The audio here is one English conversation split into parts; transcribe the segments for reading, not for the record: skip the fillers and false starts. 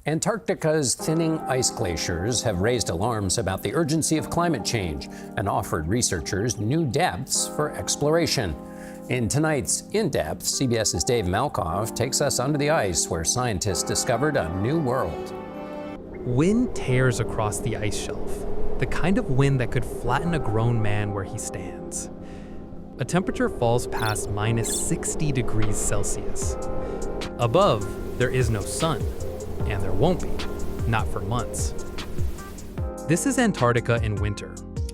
Antarctica's thinning ice glaciers have raised alarms about the urgency of climate change and offered researchers new depths for exploration. In tonight's In Depth, CBS's Dave Malkoff takes us under the ice where scientists discovered a new world. Wind tears across the ice shelf, the kind of wind that could flatten a grown man where he stands. A temperature falls past -60 degrees Celsius. Above, there is no sun. And there won't be, not for months. This is Antarctica in winter,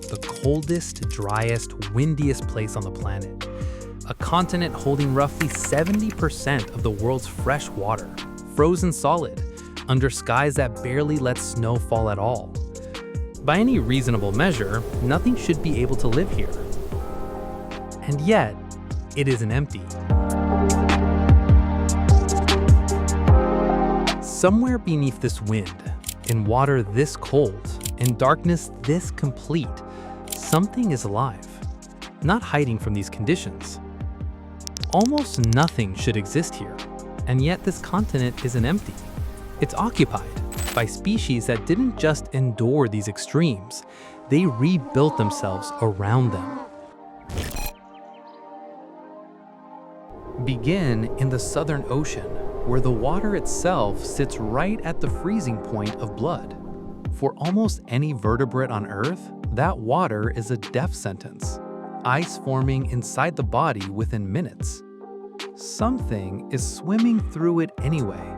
the coldest, driest, windiest place on the planet. A continent holding roughly 70% of the world's fresh water, frozen solid, under skies that barely let snow fall at all. By any reasonable measure, nothing should be able to live here. And yet, it isn't empty. Somewhere beneath this wind, in water this cold, in darkness this complete, something is alive, not hiding from these conditions. Almost nothing should exist here, and yet this continent isn't empty. It's occupied by species that didn't just endure these extremes, they rebuilt themselves around them. Begin in the Southern Ocean, where the water itself sits right at the freezing point of blood. For almost any vertebrate on Earth, that water is a death sentence, ice forming inside the body within minutes. Something is swimming through it anyway,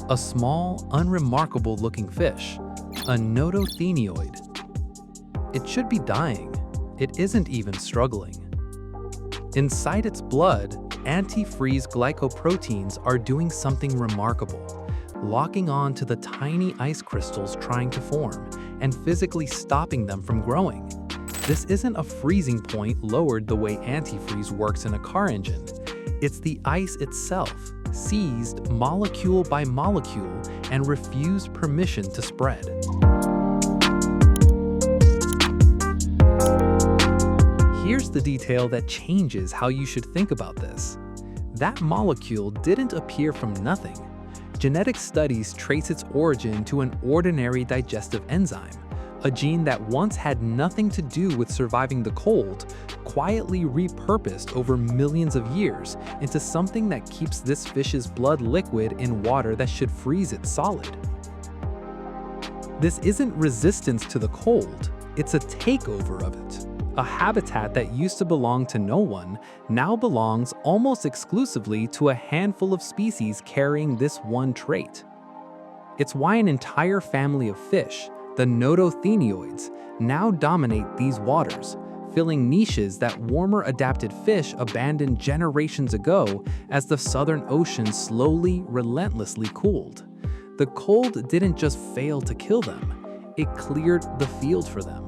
a small, unremarkable-looking fish, a notothenioid. It should be dying. It isn't even struggling. Inside its blood, antifreeze glycoproteins are doing something remarkable, locking on to the tiny ice crystals trying to form and physically stopping them from growing. This isn't a freezing point lowered the way antifreeze works in a car engine. It's the ice itself, seized molecule by molecule and refused permission to spread. Here's the detail that changes how you should think about this. That molecule didn't appear from nothing. Genetic studies trace its origin to an ordinary digestive enzyme, a gene that once had nothing to do with surviving the cold, quietly repurposed over millions of years into something that keeps this fish's blood liquid in water that should freeze it solid. This isn't resistance to the cold, it's a takeover of it. A habitat that used to belong to no one now belongs almost exclusively to a handful of species carrying this one trait. It's why an entire family of fish, the notothenioids, now dominate these waters, filling niches that warmer adapted fish abandoned generations ago as the Southern Ocean slowly, relentlessly cooled. The cold didn't just fail to kill them, it cleared the field for them.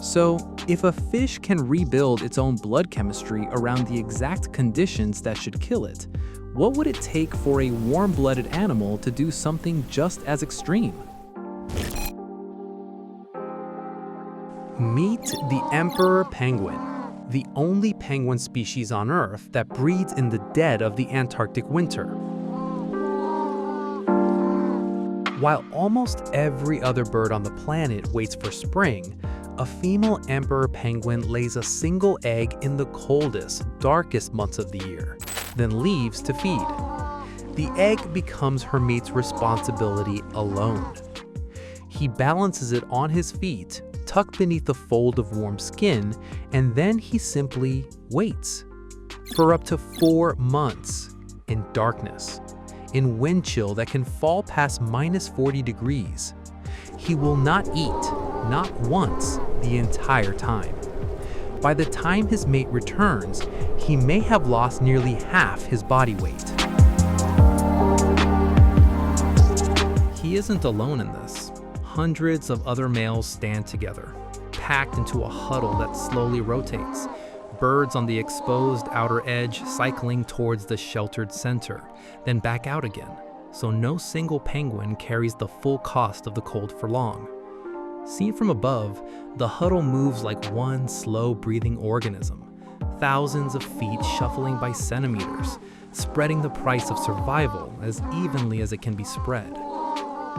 So, if a fish can rebuild its own blood chemistry around the exact conditions that should kill it, what would it take for a warm-blooded animal to do something just as extreme? Meet the emperor penguin, the only penguin species on Earth that breeds in the dead of the Antarctic winter. While almost every other bird on the planet waits for spring, a female emperor penguin lays a single egg in the coldest, darkest months of the year, then leaves to feed. The egg becomes her mate's responsibility alone. He balances it on his feet, tucked beneath a fold of warm skin, and then he simply waits. For up to 4 months, in darkness, in wind chill that can fall past -40 degrees. He will not eat, not once, the entire time. By the time his mate returns, he may have lost nearly half his body weight. He isn't alone in this. Hundreds of other males stand together, packed into a huddle that slowly rotates, birds on the exposed outer edge cycling towards the sheltered center, then back out again, so no single penguin carries the full cost of the cold for long. Seen from above, the huddle moves like one slow-breathing organism, thousands of feet shuffling by centimeters, spreading the price of survival as evenly as it can be spread.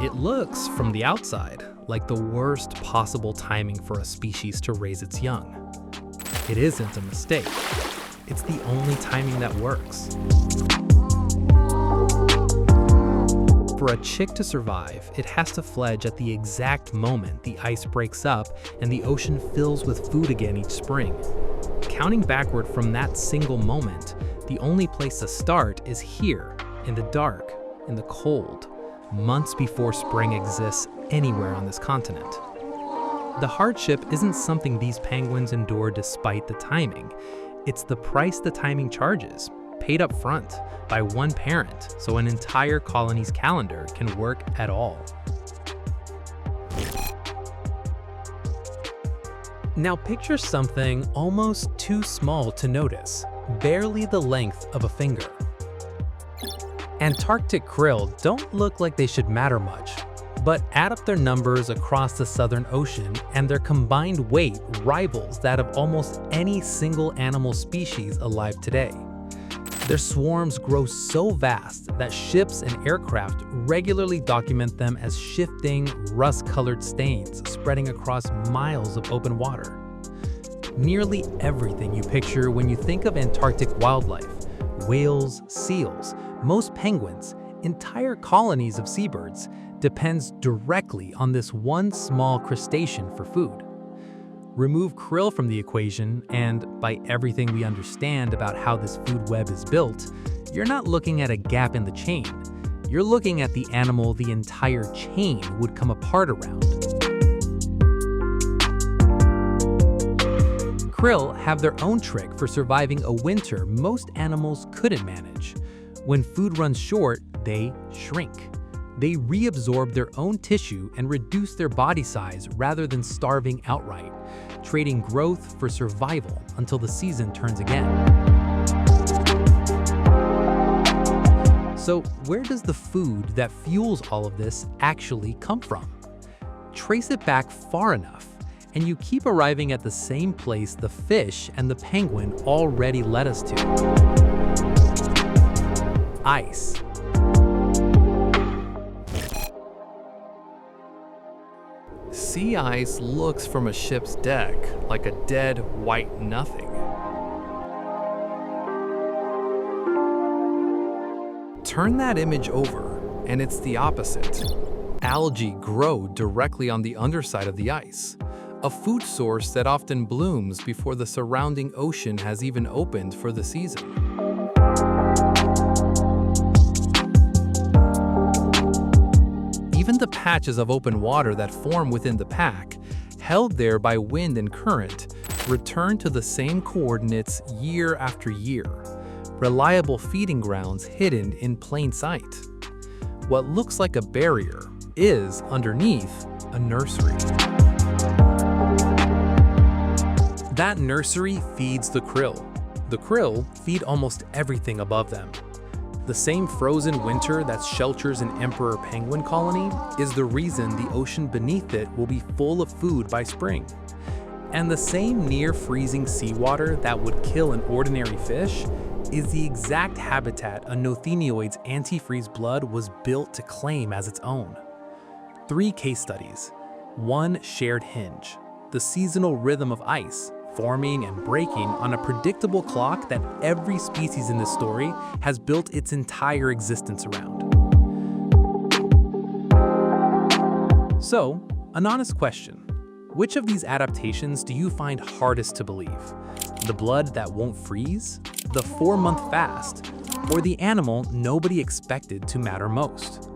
It looks, from the outside, like the worst possible timing for a species to raise its young. It isn't a mistake. It's the only timing that works. For a chick to survive, it has to fledge at the exact moment the ice breaks up and the ocean fills with food again each spring. Counting backward from that single moment, the only place to start is here, in the dark, in the cold, months before spring exists anywhere on this continent. The hardship isn't something these penguins endure despite the timing. It's the price the timing charges, paid up front by one parent so an entire colony's calendar can work at all. Now picture something almost too small to notice, barely the length of a finger. Antarctic krill don't look like they should matter much, but add up their numbers across the Southern Ocean and their combined weight rivals that of almost any single animal species alive today. Their swarms grow so vast that ships and aircraft regularly document them as shifting, rust-colored stains spreading across miles of open water. Nearly everything you picture when you think of Antarctic wildlife, whales, seals, most penguins, entire colonies of seabirds, depends directly on this one small crustacean for food. Remove krill from the equation, and by everything we understand about how this food web is built, you're not looking at a gap in the chain. You're looking at the animal the entire chain would come apart around. Krill have their own trick for surviving a winter most animals couldn't manage. When food runs short, they shrink. They reabsorb their own tissue and reduce their body size rather than starving outright, trading growth for survival until the season turns again. So where does the food that fuels all of this actually come from? Trace it back far enough, and you keep arriving at the same place the fish and the penguin already led us to. Ice. Sea ice looks from a ship's deck like a dead white nothing. Turn that image over, and it's the opposite. Algae grow directly on the underside of the ice, a food source that often blooms before the surrounding ocean has even opened for the season. Even the patches of open water that form within the pack, held there by wind and current, return to the same coordinates year after year, reliable feeding grounds hidden in plain sight. What looks like a barrier is, underneath, a nursery. That nursery feeds the krill. The krill feed almost everything above them. The same frozen winter that shelters an emperor penguin colony is the reason the ocean beneath it will be full of food by spring. And the same near-freezing seawater that would kill an ordinary fish is the exact habitat a Nothenioid's antifreeze blood was built to claim as its own. 3 case studies, 1 shared hinge, the seasonal rhythm of ice, forming and breaking on a predictable clock that every species in this story has built its entire existence around. So, an honest question. Which of these adaptations do you find hardest to believe? The blood that won't freeze? The 4-month fast? Or the animal nobody expected to matter most?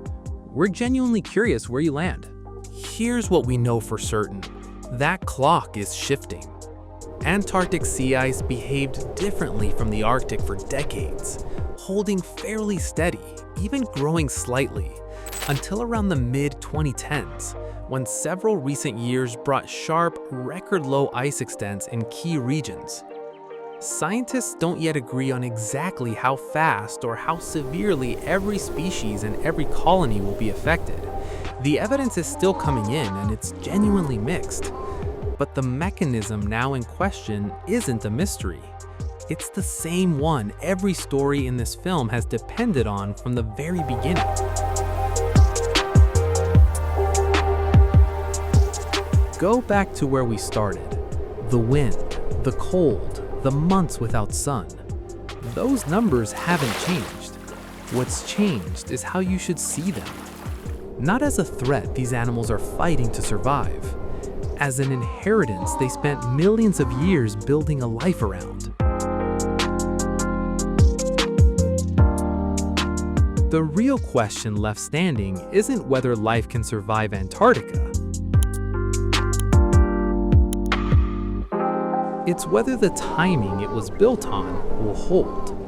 We're genuinely curious where you land. Here's what we know for certain. That clock is shifting. Antarctic sea ice behaved differently from the Arctic for decades, holding fairly steady, even growing slightly, until around the mid-2010s, when several recent years brought sharp, record-low ice extents in key regions. Scientists don't yet agree on exactly how fast or how severely every species and every colony will be affected. The evidence is still coming in, and it's genuinely mixed. But the mechanism now in question isn't a mystery. It's the same one every story in this film has depended on from the very beginning. Go back to where we started. The wind, the cold, the months without sun. Those numbers haven't changed. What's changed is how you should see them. Not as a threat these animals are fighting to survive. As an inheritance they spent millions of years building a life around. The real question left standing isn't whether life can survive Antarctica. It's whether the timing it was built on will hold.